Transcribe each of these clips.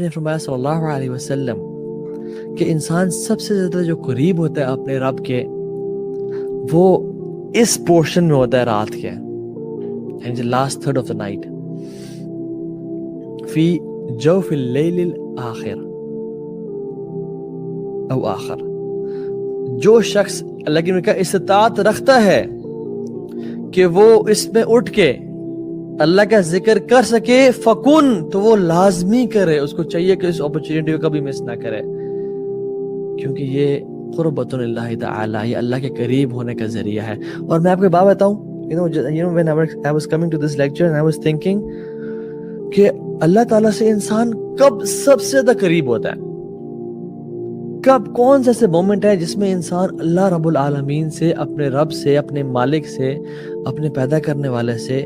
آپ نے فرمایا صلی اللہ علیہ وسلم کہ انسان سب سے زیادہ جو قریب ہوتا ہے اپنے رب کے وہ اس پورشن میں ہوتا ہے رات کے، یعنی last third of the night, فی جوف اللیل الآخر او آخر. جو شخص اللہ کی کا استطاعت رکھتا ہے کہ وہ اس میں اٹھ کے اللہ کا ذکر کر سکے، فکن، تو وہ لازمی کرے، اس کو چاہیے کہ اس اپرچونٹی کو کبھی مس نہ کرے، کیونکہ یہ قربۃ اللہ تعالی، یہ اللہ کے قریب ہونے کا ذریعہ ہے. اور میں آپ کو بات بتاؤں، when I was coming to this lecture and I was thinking کہ اللہ تعالیٰ سے انسان کب سب سے زیادہ قریب ہوتا ہے، کب کون سا مومنٹ ہے جس میں انسان اللہ رب العالمین سے، اپنے رب سے، اپنے مالک سے، اپنے پیدا کرنے والے سے،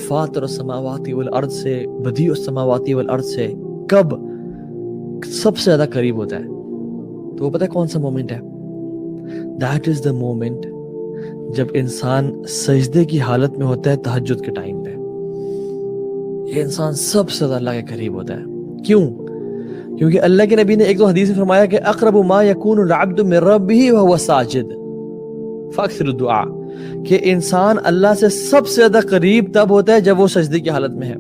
فاطر السماوات والارض سے، بدیع السماوات والارض سے کب سب سے زیادہ قریب ہوتا ہے؟ تو وہ پتہ ہے کون سا مومنٹ ہے؟ دیٹ از دا مومنٹ جب انسان سجدے کی حالت میں ہوتا ہے تہجد کے ٹائم پہ. یہ انسان سب سے زیادہ اللہ کے قریب ہوتا ہے. کیوں؟ کیونکہ اللہ کے نبی نے ایک دو حدیث میں فرمایا کہ اقرب ما یکون العبد من ربہ وہو ساجد فاکثر الدعاء، کہ انسان اللہ سے سب سے زیادہ قریب تب ہوتا ہے جب وہ سجدے کی حالت میں ہے.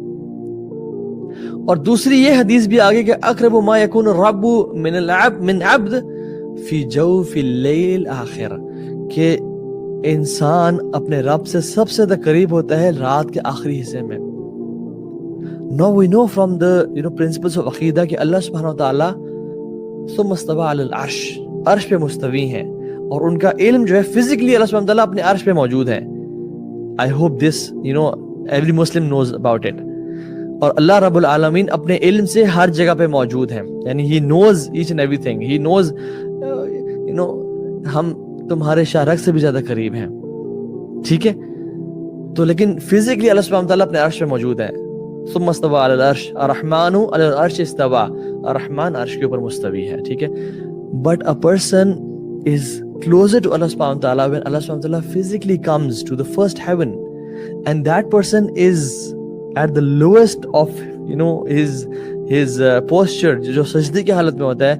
اور دوسری یہ حدیث بھی آگے کہ اقرب ما یکون الرب من عبد فی جوف اللیل آخر، کہ انسان اپنے رب سے سب سے زیادہ قریب ہوتا ہے رات کے آخری حصے میں. Now we know from the principles of عقیدہ کہ اللہ سبحانہ وتعالی ثم استوى علی العرش، عرش پہ مستوی ہیں، اور ان کا علم جو ہے فزیکلی اللہ سبحانہ وتعالی اپنے عرش پہ موجود ہے. I hope this every Muslim knows about it. اور اللہ رب العالمین اپنے علم سے ہر جگہ پہ موجود ہیں، یعنی he knows each and everything. He knows ہم تمہارے شارک سے بھی زیادہ قریب ہیں، ٹھیک ہے؟ تو لیکن فزیکلی اللہ سبحانہ وتعالی اپنے عرش پہ موجود ہے. ثم استوى على العرش الرحمن على العرش استوى، الرحمن عرش کے اوپر مستوی ہے، ٹھیک ہے؟ But a person is closer to Allah subhanahu wa ta'ala when Allah subhanahu wa ta'ala physically comes to the first heaven, and that person is at the lowest of his posture، جو سجدے کی حالت میں ہوتا ہے.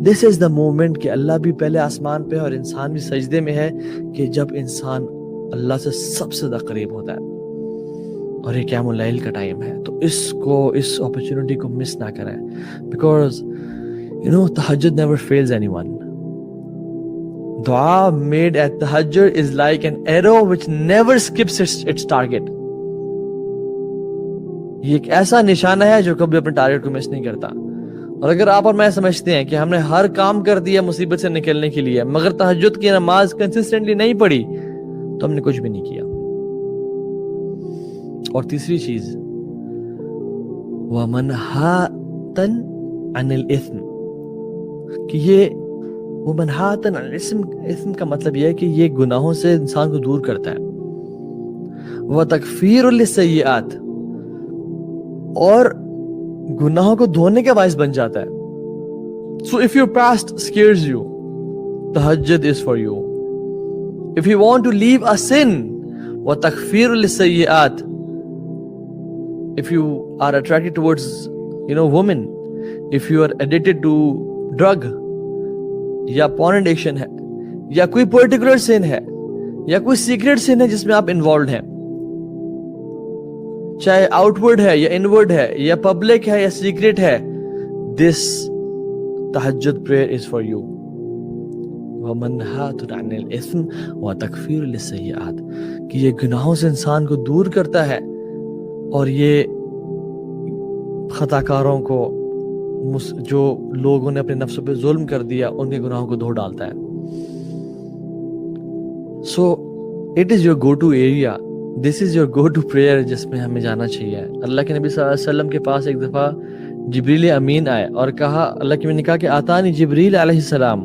This is the moment کہ اللہ بھی پہلے آسمان پہ اور انسان بھی سجدے میں ہے، کہ جب انسان اللہ سے سب سے زیادہ قریب ہوتا ہے، اور یہ قیام اللیل کا ٹائم ہے. تو اس اپرچونٹی کو مس نہ کریں، بیکاز تہجد never fails anyone. دعا made at tahajjud is like an arrow which never skips its target. یہ ایک ایسا نشانہ ہے جو کبھی اپنے ٹارگٹ کو مس نہیں کرتا. اور اگر آپ اور میں سمجھتے ہیں کہ ہم نے ہر کام کر دیا مصیبت سے نکلنے کے لیے، مگر تہجد کی نماز کنسسٹنٹلی نہیں پڑھی، تو ہم نے کچھ بھی نہیں کیا. اور تیسری چیز وَمَنْهَاتًا عَنِ الْإِثْمِ، کہ یہ وَمَنْهَاتًا عَنِ الْإِثْمِ کا مطلب یہ ہے کہ یہ گناہوں سے انسان کو دور کرتا ہے. وَتَكْفِيرٌ لِلسَّيِّئَاتِ، اور گناہوں کو دھونے کا باعث بن جاتا ہے. So if your past scares you, tahajjud is for you. If you want to leave a sin, وَتَكْفِيرٌ لِلسَّيِّئَاتِ، if you are attracted towards women, if you are addicted to drug یا porn addiction ہے، یا کوئی particular sin ہے، یا کوئی secret sin ہے جس میں آپ involved ہیں، چاہے outward ہے یا inward ہے یا public ہے یا secret ہے، this tahajjud prayer is for you. وَمَنْهَاتٌ عَنِ الْإِثْمِ وَتَكْفِيرٌ لِلسَّيِّئَاتِ، کہ یہ گناہوں سے انسان کو دور کرتا ہے، اور یہ خطا کاروں کو، جو لوگوں نے اپنے نفسوں پہ ظلم کر دیا، ان کے گناہوں کو دھو ڈالتا ہے. So it is your go-to area. This is your go-to prayer جس میں ہمیں جانا چاہیے. اللہ کے نبی صلی اللہ علیہ وسلم کے پاس ایک دفعہ جبریل امین آئے اور کہا، اللہ کے نبی نے کہا کہ آتانی جبریل علیہ السلام،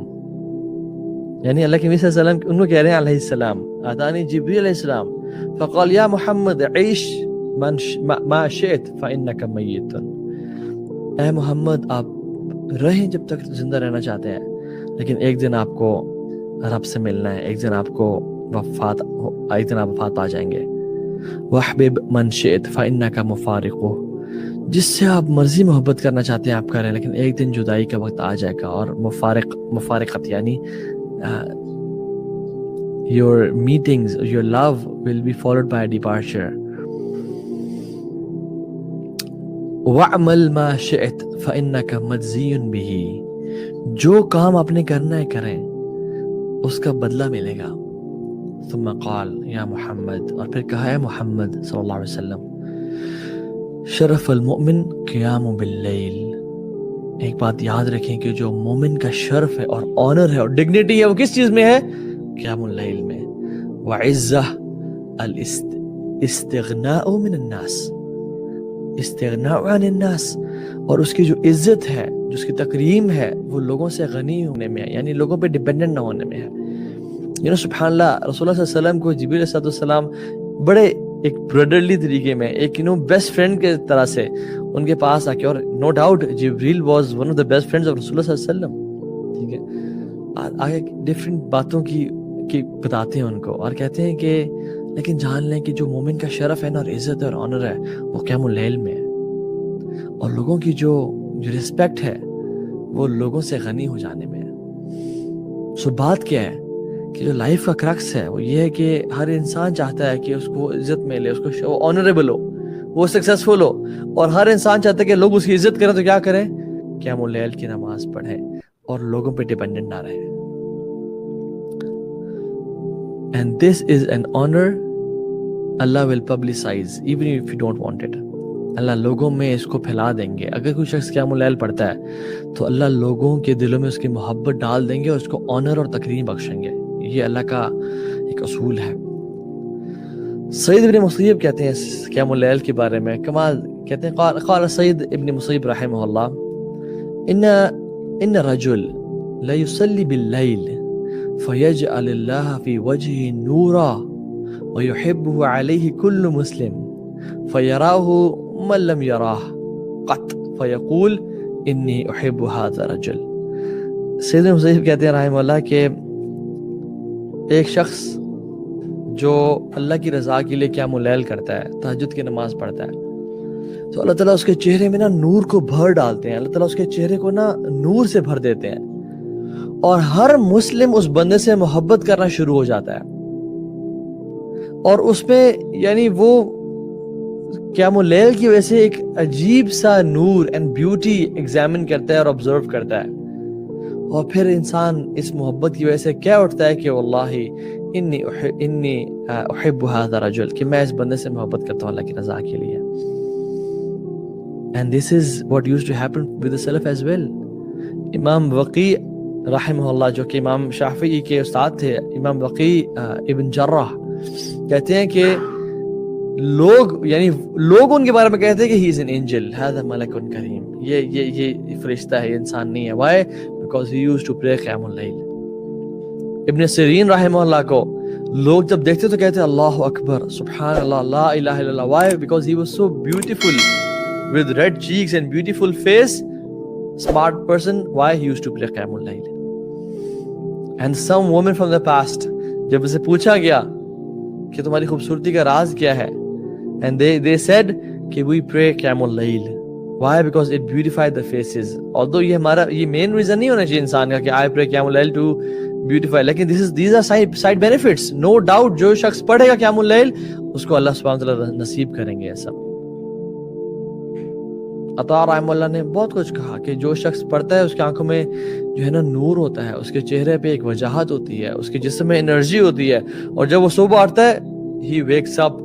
یعنی اللہ کے نبی صلی اللہ علیہ وسلم ان کو کہہ رہے ہیں علیہ السلام، آتانی جبریل علیہ السلام، فقال یا محمد عیش ما شئت فإنک میت، اے محمد آپ رہیں جب تک زندہ رہنا چاہتے ہیں، لیکن ایک دن آپ کو رب سے ملنا ہے، ایک دن آپ کو وفات پا جائیں گے. وَحْبِبْ مَنْ شِئْتَ فَإِنَّكَ مُفَارِقُهُ، جس سے آپ مرضی محبت کرنا چاہتے ہیں آپ کریں، لیکن ایک دن جدائی کا وقت آ جائے گا اور مفارقت یعنی your meetings, your love will be followed by a departure. وَعْمَلْ مَا شِئْتَ فَإِنَّكَ مَجْزِيٌ بِهِ، جو کام آپ نے کرنا ہے کریں، اس کا بدلہ ملے گا. ثم قال یا محمد، اور پھر کہا ہے محمد صلی اللہ علیہ وسلم، شرف المؤمن قیام باللیل. ایک بات یاد رکھیں کہ جو مومن کا شرف ہے اور آنر ہے اور ڈگنیٹی ہے وہ کس چیز میں ہے؟ قیام اللیل میں. وعزہ الاستغناء من الناس، استغناء عن الناس، اور اس کی جو عزت ہے، جو اس کی تکریم ہے، وہ لوگوں سے غنی ہونے میں ہے، یعنی لوگوں پہ ڈیپینڈنٹ نہ ہونے میں ہے. سبحان اللہ، رسول اللہ صلی اللہ علیہ وسلم کو جبریل علیہ السلام بڑے ایک برادرلی طریقے میں، ایک بیسٹ فرینڈ کے طرح سے ان کے پاس آ کے، اور نو ڈاؤٹ جبریل was one of the best friends of رسول اللہ صلی اللہ علیہ وسلم. ٹھیک ہے، آگے ڈفرینٹ باتوں کی بتاتے ہیں ان کو اور کہتے ہیں کہ لیکن جان لیں کہ جو مومن کا شرف ہے نا، اور عزت ہے اور آنر ہے، وہ قیام اللیل میں ہے، اور لوگوں کی جو رسپیکٹ ہے وہ لوگوں سے غنی ہو جانے میں ہے. سو بات کیا ہے کہ جو لائف کا کرکس ہے وہ یہ ہے کہ ہر انسان چاہتا ہے کہ اس کو عزت ملے، اس کو آنریبل ہو، وہ سکسیسفل ہو، اور ہر انسان چاہتا ہے کہ لوگ اس کی عزت کریں. تو کیا کریں؟ قیام اللیل کی نماز پڑھیں اور لوگوں پہ ڈیپینڈنٹ نہ رہیں. And this is an honor Allah will publicize even if you don't want it. اللہ لوگوں میں اس کو پھیلا دیں گے. اگر کوئی شخص قیام اللیل پڑھتا ہے تو اللہ لوگوں کے دلوں میں اس کی محبت ڈال دیں گے اور اس کو آنر اور تکریم بخشیں گے. یہ اللہ کا ایک اصول ہے. سعید ابن مسیب کہتے ہیں قیام اللیل کے بارے میں کمال، کہتے ہیں قال سعید ابن مسیب رحمہ اللہ، ان رجل لا يصلي باللیل فيجعل الله في وجهه نورا ويحبه عليه كل مسلم فيراه من لم يراه قط فيقول إني أحب هذا الرجل. سیدنا مصیب کہتے ہیں رحمہ اللہ کہ ایک شخص جو اللہ کی رضا کے لیے قیام اللیل کرتا ہے، تہجد کی نماز پڑھتا ہے، تو اللہ تعالیٰ اس کے چہرے میں نا نور کو بھر ڈالتے ہیں. اللہ تعالیٰ اس کے چہرے کو نا نور سے بھر دیتے ہیں، اور ہر مسلم اس بندے سے محبت کرنا شروع ہو جاتا ہے. اور اس میں یعنی وہ قیام اللیل کی وجہ سے ایک عجیب سا نور اینڈ بیوٹی ایگزامن کرتا ہے اور آبزرو کرتا ہے. اور پھر انسان اس محبت کی وجہ سے کیا اٹھتا ہے کہ واللہ انی احب هذا الرجل، کہ میں اس بندے سے محبت کرتا ہوں اللہ کی رضا کے لیے. And this is what used to happen with the Salaf as well. امام وقی رحمہ اللہ، جو کہ امام شافعی کے استاد تھے، امام وقی ابن جرح، کہتے ہیں کہ لوگ ان کے بارے میں کہتے ہیں کہ he is an angel، هذا ملک کریم، یہ فرشتہ ہے، یہ انسان نہیں ہے. why؟ because he used to pray قیام اللیل. ابن سیرین رحمہ اللہ کو لوگ جب دیکھتے تو کہتے ہیں اللہ اکبر، سبحان اللہ، لا الہ الا اللہ. why؟ because he was so beautiful with red cheeks and beautiful face، smart person. why؟ he used to pray قیام اللیل. And some women from the past، جب اسے پوچھا گیا کہ تمہاری خوبصورتی کا راز کیا ہے، and they said کہ we pray قیام اللیل. why؟ because it beautified the faces. although یہ main reason نہیں ہونا چاہیے انسان کا کہ I pray قیام اللیل to beautify، لیکن these are side benefits. no doubt جو شخص پڑھے گا قیام اللیل اس کو اللہ سبحانہ وتعالیٰ نصیب کریں گے. ایسا عطا رحمہ اللہ نے بہت کچھ کہا کہ جو شخص پڑھتا ہے اس کی آنکھوں میں جو ہے نا نور ہوتا ہے، اس کے چہرے پہ ایک وجاہت ہوتی ہے، اس کے جسم میں انرجی ہوتی ہے، اور جب وہ صبح اٹھتا ہے he wakes up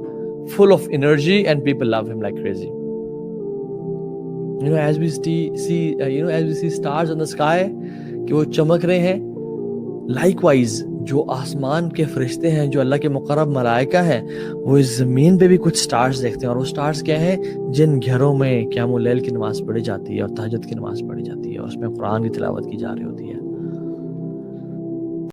full of energy and people love him like crazy. as we see stars on the sky کہ وہ چمک رہے ہیں، likewise جو آسمان کے فرشتے ہیں، جو اللہ کے مقرب ملائکہ ہیں، وہ اس زمین پہ بھی کچھ سٹارز دیکھتے ہیں. اور وہ سٹارز کیا ہیں؟ جن گھروں میں قیام اللیل کی نماز پڑھی جاتی ہے اور تہجد کی نماز پڑھی جاتی ہے اور اس میں قرآن کی تلاوت کی جا رہی ہوتی ہے.